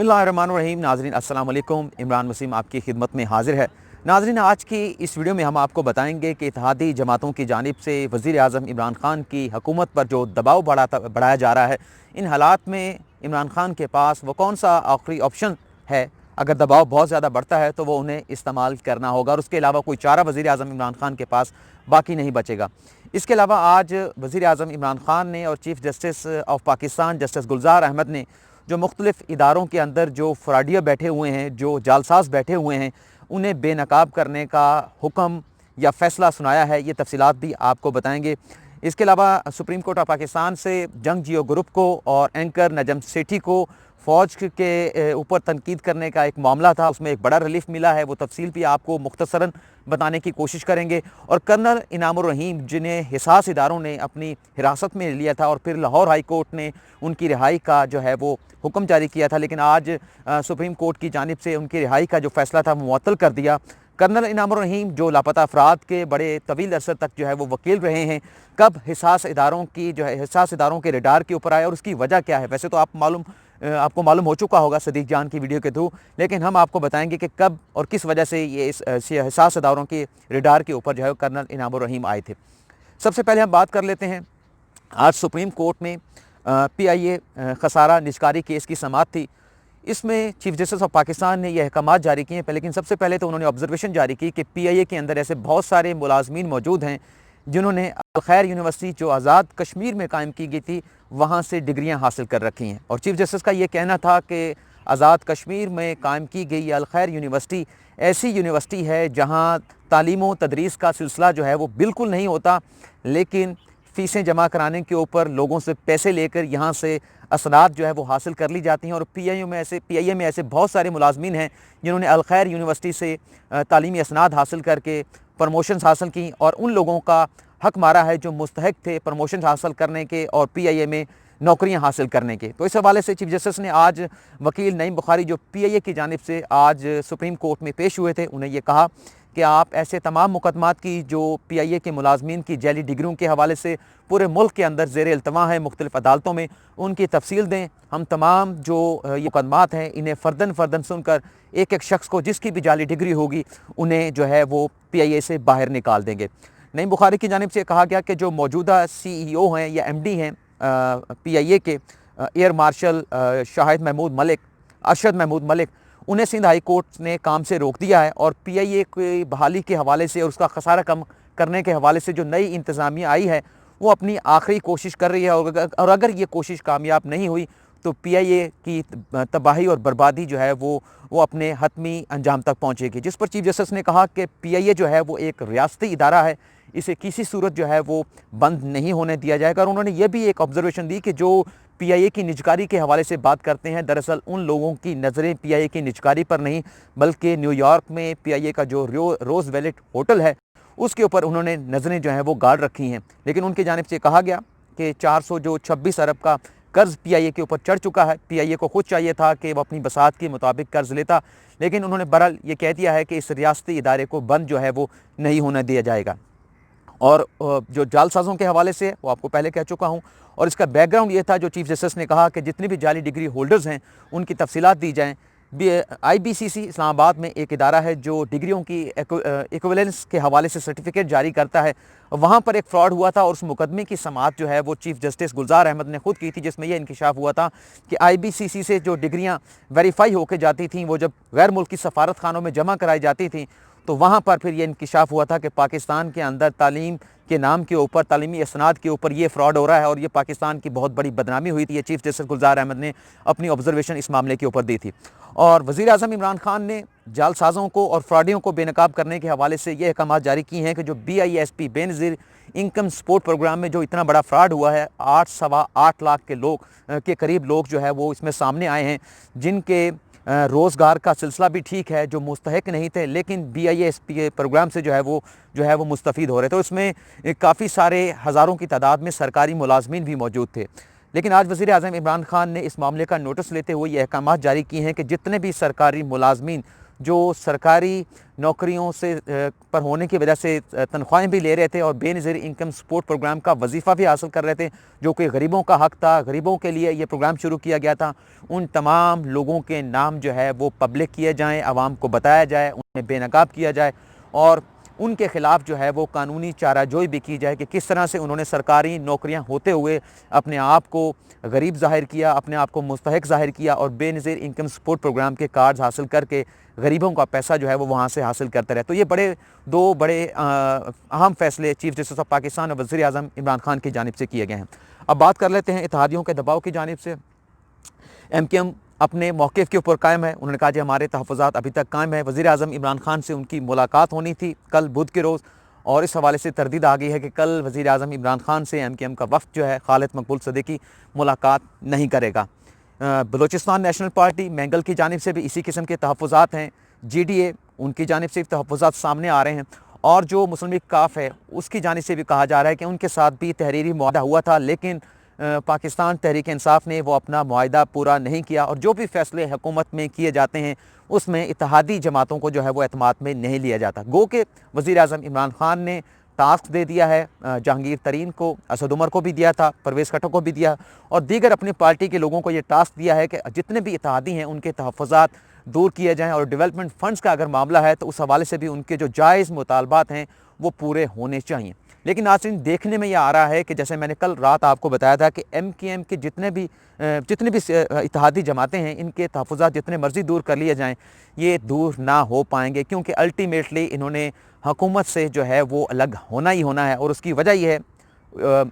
बिस्मिल्लाहिर्रहमानिर्रहीम। नाज़रीन अस्सलाम वालेकुम। इमरान वसीम आपकी खिदमत में हाज़िर है। नाज़रीन, आज की इस वीडियो में हम आपको बताएंगे कि इत्तेहादी जमातों की जानिब से वज़ीर आज़म इमरान ख़ान की हुकूमत पर जो दबाव बढ़ाया जा रहा है, इन हालात में इमरान ख़ान के पास वो कौन सा आखिरी ऑप्शन है। अगर दबाव बहुत ज़्यादा बढ़ता है तो वो उन्हें इस्तेमाल करना होगा और उसके अलावा कोई चारा वज़ीर आज़म इमरान ख़ान के पास बाकी नहीं बचेगा। इसके अलावा आज वज़ीर आज़म इमरान ख़ान ने और chief justice of Pakistan justice Gulzar Ahmed ने जो मुख्तलिफ़ इदारों के अंदर जो फ़राडिया बैठे हुए हैं, जो जालसाज बैठे हुए हैं, उन्हें बेनकाब करने का हुक्म या फ़ैसला सुनाया है। ये तफसीलात भी आपको बताएंगे। इसके अलावा सुप्रीम कोर्ट ऑफ पाकिस्तान से जंग जियो ग्रुप को और एंकर नजम सेठी को फ़ौज के ऊपर तनकीद करने का एक मामला था, उसमें एक बड़ा रिलीफ मिला है। वो तफसील भी आपको मुख्तसरन बताने की कोशिश करेंगे। और कर्नल इनामुर रहीम, जिन्हें हिसास इदारों ने अपनी हिरासत में लिया था और फिर लाहौर हाई कोर्ट ने उनकी रिहाई का जो है वो हुक्म जारी किया था, लेकिन आज सुप्रीम कोर्ट की जानिब से उनकी रिहाई का जो फ़ैसला था वो मुअत्तल कर दिया। कर्नल इनामुर रहीम जो लापता अफराद के बड़े तवील अरसे तक जो है वो वकील रहे हैं, कब हिसास इदारों की जो है हिसास इदारों के रडार के ऊपर आए और उसकी वजह क्या है। वैसे तो आपको मालूम हो चुका होगा सदीक जान की वीडियो के थ्रू, लेकिन हम आपको बताएंगे कि कब और किस वजह से ये इस हिसास इदारों के रडार के ऊपर जो है कर्नल इनामुर रहीम आए थे। सबसे पहले हम बात कर लेते हैं, आज सुप्रीम कोर्ट में PIA खसारा निजकारी केस की समाअत थी। इसमें चीफ जस्टिस ऑफ पाकिस्तान ने यह अहकामात जारी किए हैं, लेकिन सबसे पहले तो उन्होंने ऑब्जर्वेशन जारी की कि PIA के अंदर ऐसे बहुत सारे मुलाजमीन मौजूद हैं जिन्होंने अल खैर यूनिवर्सिटी जो आज़ाद कश्मीर में कायम की गई थी वहाँ से डिग्रियाँ हासिल कर रखी हैं। और चीफ जस्टिस का ये कहना था कि आज़ाद कश्मीर में कायम की गई अल खैर यूनिवर्सिटी ऐसी यूनिवर्सिटी है जहाँ तालीम व तदरीस का सिलसिला जो है वो बिल्कुल नहीं होता, लेकिन फ़ीसें जमा कराने के ऊपर लोगों से पैसे लेकर यहाँ से असनाद जो है वो हासिल कर ली जाती हैं। और PIA में ऐसे बहुत सारे मुलाजमीन हैं जिन्होंने अल खैर यूनिवर्सिटी से तालीमी असनाद हासिल करके प्रमोशंस हासिल की और उन लोगों का हक मारा है जो मुस्तहक थे प्रमोशन हासिल करने के और PIA में नौकरियां हासिल करने के। तो इस हवाले से चीफ जस्टिस ने आज वकील नईम बुखारी जो PIA की जानिब से आज सुप्रीम कोर्ट में पेश हुए थे, उन्हें ये कहा कि आप ऐसे तमाम मुकदमात की जो PIA के मुलाजमीन की जैली डिग्रियों के हवाले से पूरे मुल्क के अंदर ज़ेर इल्तवा है मुख्तलिफ़ अदालतों में, उनकी तफसील दें। हम तमाम जो ये मुकदमात हैं इन्हें फ़र्दन सुनकर एक एक शख्स को जिसकी भी जाली डिग्री होगी उन्हें जो है वो PIA से बाहर निकाल देंगे। नईम बुखारी की जानिब से कहा गया कि जो मौजूदा CEO हैं या MD हैं PIA के, एयर मार्शल अरशद महमूद मलिक, उन्हें सिंध हाई कोर्ट ने काम से रोक दिया है। और PIA की बहाली के हवाले से और उसका खसारा कम करने के हवाले से जो नई इंतज़ामिया आई है वो अपनी आखिरी कोशिश कर रही है और अगर ये कोशिश कामयाब नहीं हुई तो PIA की तबाही और बर्बादी जो है वो अपने हतमी अंजाम तक पहुँचेगी। जिस पर चीफ जस्टिस ने कहा कि PIA जो है वो एक रियासती इदारा है, इसे किसी सूरत जो है वो बंद नहीं होने दिया जाएगा। और उन्होंने ये भी एक ऑब्जर्वेशन दी कि जो PIA की निजकारी के हवाले से बात करते हैं, दरअसल उन लोगों की नज़रें PIA की निजकारी पर नहीं बल्कि न्यूयॉर्क में PIA का जो रोज़ वेलेट होटल है उसके ऊपर उन्होंने नज़रें जो हैं वो गाड़ रखी हैं। लेकिन उनकी जानिब से कहा गया कि 426 अरब का कर्ज़ PIA के ऊपर चढ़ चुका है। PIA को खुद चाहिए था कि वह अपनी बसात के मुताबिक कर्ज़ लेता, लेकिन उन्होंने बहरहाल ये कह दिया है कि इस रियासती इदारे को बंद जो है वो नहीं होने दिया जाएगा। और जो जालसाज़ों के हवाले से वो आपको पहले कह चुका हूँ, और इसका बैकग्राउंड ये था जो चीफ जस्टिस ने कहा कि जितनी भी जाली डिग्री होल्डर्स हैं उनकी तफसीलात दी जाएँ। IBCC इस्लामाबाद में एक इदारा है जो डिग्रियों की इक्विवेलेंस के हवाले से सर्टिफिकेट जारी करता है। वहाँ पर एक फ्रॉड हुआ था और उस मुकदमे की समाअत जो है वो चीफ जस्टिस गुलज़ार अहमद ने खुद की थी, जिसमें यह इंकिशाफ हुआ था कि IBCC से जो डिग्रियाँ वेरीफाई होकर जाती थीं वो जब गैर मुल्की सफारत खानों में जमा कराई जाती थीं तो वहाँ पर फिर ये इंकिशाफ हुआ था कि पाकिस्तान के अंदर तालीम के नाम के ऊपर, तालीमी असनाद के ऊपर ये फ्रॉड हो रहा है और ये पाकिस्तान की बहुत बड़ी बदनामी हुई थी। ये चीफ जस्टिस गुलज़ार अहमद ने अपनी ऑब्जर्वेशन इस मामले के ऊपर दी थी। और वज़ीर आज़म इमरान ख़ान ने जालसाज़ों को और फ्रॉडियों को बेनकाब करने के हवाले से ये अहकामात जारी किए हैं कि जो BISP Benazir income support programme में जो इतना बड़ा फ्रॉड हुआ है, 8.8 लाख के करीब लोग जो है वो इसमें सामने आए हैं जिनके रोज़गार का सिलसिला भी ठीक है, जो मुस्तहक नहीं थे लेकिन BISP के प्रोग्राम से जो है वो मुस्तफ़ीद हो रहे थे। तो इसमें काफ़ी सारे हज़ारों की तादाद में सरकारी मुलाजमीन भी मौजूद थे। लेकिन आज वज़ीर आज़म इमरान ख़ान ने इस मामले का नोटिस लेते हुए ये अहकामात जारी किए हैं कि जितने भी सरकारी मुलाजमीन जो सरकारी नौकरियों से पर होने की वजह से तनख्वाहें भी ले रहे थे और बेनज़ीर इनकम सपोर्ट प्रोग्राम का वजीफ़ा भी हासिल कर रहे थे, जो कि गरीबों का हक़ था, गरीबों के लिए ये प्रोग्राम शुरू किया गया था। उन तमाम लोगों के नाम जो है वो पब्लिक किए जाएँ, आवाम को बताया जाए, उन्हें बेनकाब किया जाए और उनके ख़िलाफ़ जो है वो कानूनी चाराजोई भी की जाए कि किस तरह से उन्होंने सरकारी नौकरियां होते हुए अपने आप को गरीब ज़ाहिर किया, अपने आप को मुस्तहिक ज़ाहिर किया और बेनज़ीर इनकम सपोर्ट प्रोग्राम के कार्ड्स हासिल करके गरीबों का पैसा जो है वो वहाँ से हासिल करते रहे। तो ये दो बड़े अहम फ़ैसले चीफ़ जस्टिस ऑफ पाकिस्तान और वज़ीर आज़म इमरान खान की जानिब से किए गए हैं। अब बात कर लेते हैं इत्तेहादियों के दबाव की जानिब से। MKM अपने मौक़िफ़ के ऊपर कायम है। उन्होंने कहा कि हमारे तहफ़्फ़ुज़ात अभी तक कायम है। वज़ीर आज़म इमरान खान से उनकी मुलाकात होनी थी कल बुध के रोज़ और इस हवाले से तरदीद आ गई है कि कल वज़ीर आज़म इमरान खान से MKM का वफ़द जो है खालिद मकबूल सदीकी मुलाकात नहीं करेगा। बलूचिस्तान नेशनल पार्टी मैंगल की जानिब से भी इसी किस्म के तहफ़्फ़ुज़ात हैं। GDA उनकी जानिब से तहफ़्फ़ुज़ात सामने आ रहे हैं और जो मुस्लिम लीग काफ है उसकी जानिब से भी कहा जा रहा है कि उनके साथ भी तहरीरी मुआहदा हुआ था, लेकिन पाकिस्तान तहरीक इंसाफ ने वो अपना मुआहदा पूरा नहीं किया और जो भी फ़ैसले हुकूमत में किए जाते हैं उसमें इत्तेहादी जमातों को जो है वो एतमाद में नहीं लिया जाता। गो के वज़ीर आज़म इमरान खान ने टास्क दे दिया है जहांगीर तरीन को, असद उमर को भी दिया था, परवेज़ खट्टक को भी दिया और दीगर अपनी पार्टी के लोगों को ये टास्क दिया है कि जितने भी इत्तेहादी हैं उनके तहफ़्फ़ुज़ात दूर किए जाएँ और डेवलपमेंट फ़ंड्स का अगर मामला है तो उस हवाले से भी उनके जो जायज़ मुतालबात हैं वो पूरे होने चाहिए। लेकिन नाज़रीन देखने में यह आ रहा है कि जैसे मैंने कल रात आपको बताया था कि MKM के जितने भी इत्तेहादी जमातें हैं इनके तहफ़्फ़ुज़ात जितने मर्ज़ी दूर कर लिए जाएँ ये दूर ना हो पाएंगे, क्योंकि अल्टीमेटली इन्होंने हुकूमत से जो है वो अलग होना ही होना है और उसकी वजह यह है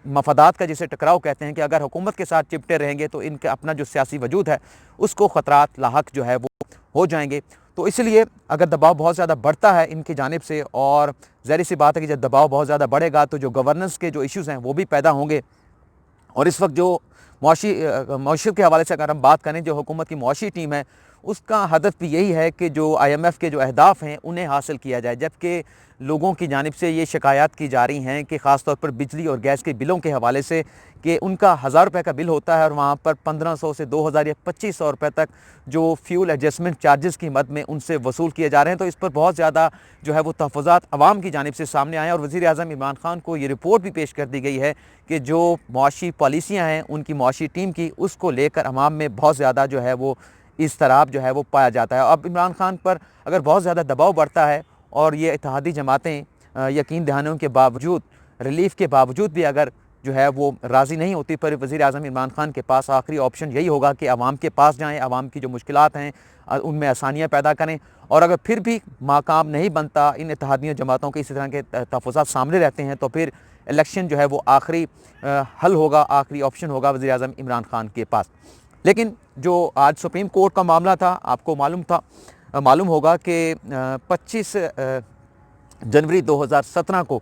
मफादात का जिसे टकराव कहते हैं कि अगर हुकूमत के साथ चिपटे रहेंगे तो इनका अपना जो सियासी वजूद है उसको ख़तरात लाहक जो है वो हो जाएंगे। तो इसलिए अगर दबाव बहुत ज़्यादा बढ़ता है इनकी जानिब से और ज़ाहिर सी बात है कि जब दबाव बहुत ज़्यादा बढ़ेगा तो जो गवर्नेंस के जो इश्यूज़ हैं वो भी पैदा होंगे और इस वक्त जो मौशियत के हवाले से अगर हम बात करें जो हुकूमत की मुआशी टीम है उसका हदफ भी यही है कि जो IMF के जो अहदाफ हैं उन्हें हासिल किया जाए, जबकि लोगों की जानिब से ये शिकायत की जा रही हैं कि ख़ास तौर पर बिजली और गैस के बिलों के हवाले से कि उनका 1000 रुपये का बिल होता है और वहाँ पर 1500 से 2000 या 2500 रुपये तक जो फ्यूल एडजस्टमेंट चार्जेस की मद में उनसे वसूल किए जा रहे हैं। तो इस पर बहुत ज़्यादा जो है वो तहफ़्फ़ुज़ात अवाम की जानिब से सामने आए और वज़ीर आज़म इमरान खान को ये रिपोर्ट भी पेश कर दी गई है कि जो मुआशी पॉलिसियाँ हैं उनकी मुआशी टीम की उसको लेकर अवाम में बहुत ज़्यादा जो है वो इज़्तिराब जो है वो पाया जाता है। अब इमरान खान पर अगर बहुत ज़्यादा दबाव बढ़ता है और ये इत्तेहादी जमातें यकीन दहाने के बावजूद, रिलीफ के बावजूद भी अगर जो है वो राज़ी नहीं होती, पर वज़ीर आज़म इमरान खान के पास आखिरी ऑप्शन यही होगा कि आवाम के पास जाएँ, आवाम की जो मुश्किलात हैं उनमें आसानियाँ पैदा करें और अगर फिर भी नाकाम नहीं बनता, इन इत्तेहादी जमातों के इसी तरह के तहफ़्फ़ुज़ात सामने रहते हैं तो फिर इलेक्शन जो है वो आखिरी हल होगा, आखिरी ऑप्शन होगा वज़ीर आज़म इमरान खान के पास। लेकिन जो आज सुप्रीम कोर्ट का मामला था, आपको मालूम होगा कि 25 जनवरी 2017 को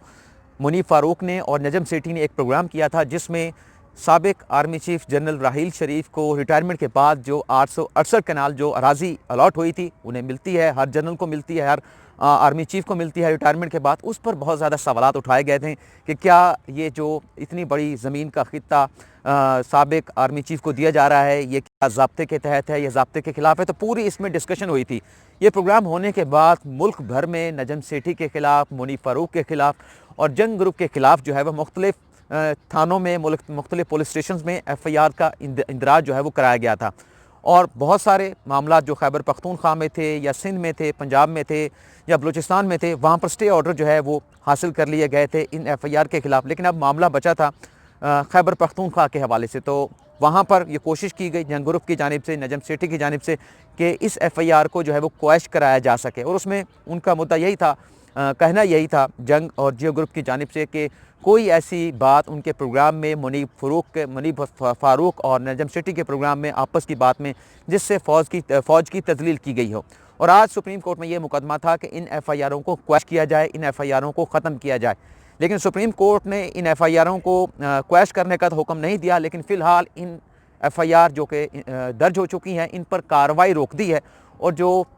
मुनीब फ़ारूक ने और नजम सेठी ने एक प्रोग्राम किया था जिसमें साबिक आर्मी चीफ जनरल राहील शरीफ को रिटायरमेंट के बाद जो 868 कनाल जो अराज़ी अलॉट हुई थी उन्हें मिलती है, हर जनरल को मिलती है, हर आर्मी चीफ को मिलती है रिटायरमेंट के बाद, उस पर बहुत ज़्यादा सवालात उठाए गए थे कि क्या ये जो इतनी बड़ी ज़मीन का खित्ता साबिक आर्मी चीफ को दिया जा रहा है ये क्या ज़ाब्ते के तहत है या ज़ाब्ते के ख़िलाफ़ है। तो पूरी इसमें डिस्कशन हुई थी। ये प्रोग्राम होने के बाद मुल्क भर में नजम सेठी के ख़िलाफ़, मुनीब फ़ारूक के ख़िलाफ़ और जंग ग्रुप के ख़िलाफ़ जो है वह मुख्तलिफ़ थानों में, मुख्तलिफ़ पुलिस स्टेशन में FIR का इंदराज जो है वो कराया गया था और बहुत सारे मामला जो खैबर पख्तूनख्वा में थे या सिंध में थे, पंजाब में थे या बलूचिस्तान में थे, वहाँ पर स्टे ऑर्डर जो है वो हासिल कर लिए गए थे इन FIR के ख़िलाफ़। लेकिन अब मामला बचा था खैबर पख्तूनख्वा के हवाले से, तो वहाँ पर ये कोशिश की गई जंग ग्रुप की जानिब से, नजम सेठी की जानिब से कि इस FIR को जो है वो क्वैश कराया जा सके और उसमें उनका मुद्दा यही था, कहना यही था जंग और जियो ग्रुप की जानिब से कि कोई ऐसी बात उनके प्रोग्राम में मुनीब फ़ारूक और नजम सेठी के प्रोग्राम में आपस की बात में जिससे फ़ौज की तज़लील की गई हो। और आज सुप्रीम कोर्ट में ये मुकदमा था कि इन FIRों को क्वैश किया जाए, इन FIRों को ख़त्म किया जाए। लेकिन सुप्रीम कोर्ट ने इन FIRों को क्वैश करने का तो हुक्म नहीं दिया, लेकिन फ़िलहाल इन FIR जो कि दर्ज हो चुकी हैं इन पर कार्रवाई रोक दी है और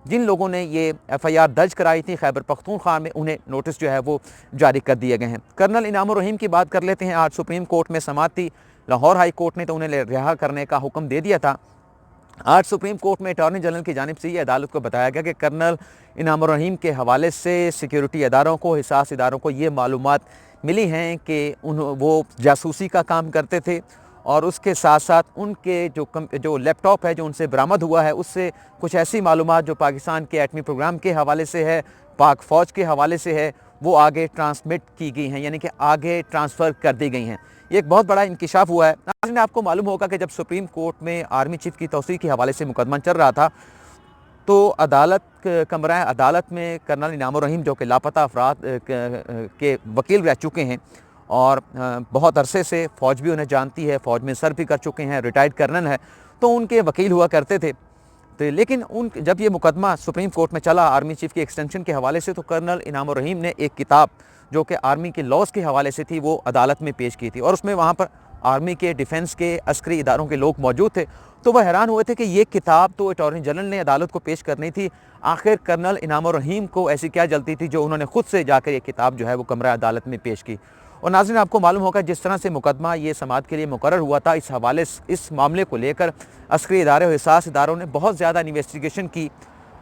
जिन लोगों ने ये FIR दर्ज कराई थी खैबर पख्तूनख्वा में उन्हें नोटिस जो है वो जारी कर दिए गए हैं। कर्नल इनाम उर रहीम की बात कर लेते हैं। आज सुप्रीम कोर्ट में समाअत थी, लाहौर हाई कोर्ट ने तो उन्हें रिहा करने का हुक्म दे दिया था आज सुप्रीम कोर्ट में अटॉर्नी जनरल की जानिब से ये अदालत को बताया गया कि कर्नल इनाम उर रहीम के हवाले से सिक्योरिटी इदारों को, हिसास इदारों को ये मालूमात मिली हैं कि वो जासूसी का काम करते थे और उसके साथ साथ उनके जो लैपटॉप है जो उनसे बरामद हुआ है उससे कुछ ऐसी मालूमात जो पाकिस्तान के एटमी प्रोग्राम के हवाले से है, पाक फ़ौज के हवाले से है, वो आगे ट्रांसमिट की गई हैं, यानी कि आगे ट्रांसफ़र कर दी गई हैं। ये एक बहुत बड़ा इंकिशाफ हुआ है। नाज़रीन, आपको मालूम होगा कि जब सुप्रीम कोर्ट में आर्मी चीफ की तौसीक़ के हवाले से मुकदमा चल रहा था तो कमरा अदालत में कर्नल इनाम उर रहीम जो कि लापता अफराद के वकील रह चुके हैं और बहुत अरसे से फ़ौज भी उन्हें जानती है, फ़ौज में सर्व भी कर चुके हैं, रिटायर्ड कर्नल है, तो उनके वकील हुआ करते थे। तो लेकिन जब ये मुकदमा सुप्रीम कोर्ट में चला आर्मी चीफ की एक्सटेंशन के हवाले से, तो कर्नल इनाम उर रहीम ने एक किताब जो कि आर्मी के लॉज के हवाले से थी वो अदालत में पेश की थी और उसमें वहाँ पर आर्मी के डिफेंस के अस्करी इदारों के लोग मौजूद थे। तो वह हैरान हुए थे कि ये किताब तो अटॉर्नी जनरल ने अदालत को पेश करनी थी, आखिर कर्नल इनाम उर रहीम को ऐसी क्या जल्दी थी जो उन्होंने खुद से जाकर ये किताब जो है वो कमरा अदालत में पेश की। और नाज़रीन, आपको मालूम होगा जिस तरह से मुकदमा ये समाअत के लिए मुकर्रर हुआ था, इस मामले को लेकर अस्करी इदारे और हिसास इदारों ने बहुत ज़्यादा इन्वेस्टिगेशन की,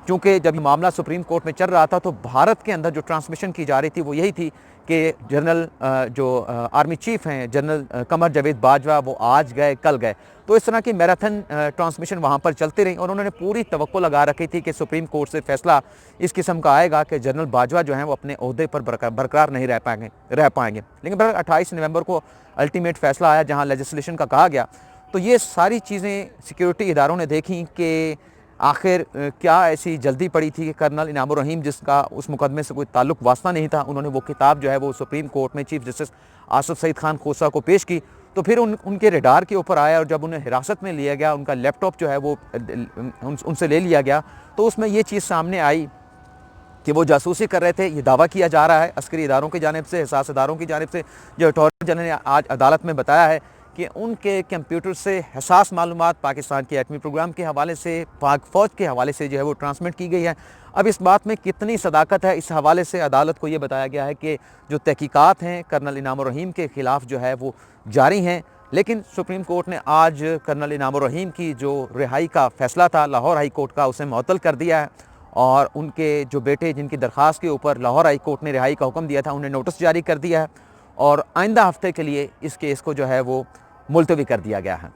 क्योंकि जब ये मामला सुप्रीम कोर्ट में चल रहा था तो भारत के अंदर जो ट्रांसमिशन की जा रही थी वो यही थी कि जनरल जो आर्मी चीफ हैं जनरल कमर जावेद बाजवा वो आज गए कल गए। तो इस तरह की मैराथन ट्रांसमिशन वहाँ पर चलती रही और उन्होंने पूरी तवक्को लगा रखी थी कि सुप्रीम कोर्ट से फैसला इस किस्म का आएगा कि जनरल बाजवा जो हैं वो अपने ओहदे पर बरकरार नहीं रह पाएंगे। लेकिन 28 नवंबर को अल्टीमेट फैसला आया जहाँ लेजिस्लेशन का कहा गया। तो ये सारी चीज़ें सिक्योरिटी इदारों ने देखी कि आखिर क्या ऐसी जल्दी पड़ी थी कि कर्नल इनाम उर रहीम जिसका उस मुकदमे से कोई ताल्लुक वास्ता नहीं था, उन्होंने वो किताब जो है वो सुप्रीम कोर्ट में चीफ जस्टिस आसिफ सईद खान खोसा को पेश की। तो फिर उनके रडार के ऊपर आया और जब उन्हें हिरासत में लिया गया, उनका लैपटॉप जो है वो उनसे ले लिया गया, तो उसमें ये चीज़ सामने आई कि वो जासूसी कर रहे थे। ये दावा किया जा रहा है अस्करी इदारों की जानिब से, हिसास इदारों की जानिब से, जो अटॉर्नी जनरल ने आज अदालत में बताया है कि उनके कंप्यूटर से हसास मालूमात पाकिस्तान के एटमी प्रोग्राम के हवाले से, पाक फ़ौज के हवाले से जो है वो ट्रांसमिट की गई है। अब इस बात में कितनी सदाकत है, इस हवाले से अदालत को ये बताया गया है कि जो तहकीकात हैं कर्नल इनाम उर रहीम के ख़िलाफ़ जो है वो जारी हैं। लेकिन सुप्रीम कोर्ट ने आज कर्नल इनाम उर रहीम की जो रिहाई का फ़ैसला था लाहौर हाई कोर्ट का, उसे मुअत्तल कर दिया है और उनके जो बेटे जिनकी दरख्वास्त के ऊपर लाहौर हाई कोर्ट ने रिहाई का हुक्म दिया था, उन्हें नोटिस जारी कर दिया है और आइंदा हफ्ते के लिए इस केस को जो है वो मुलतवी कर दिया गया है।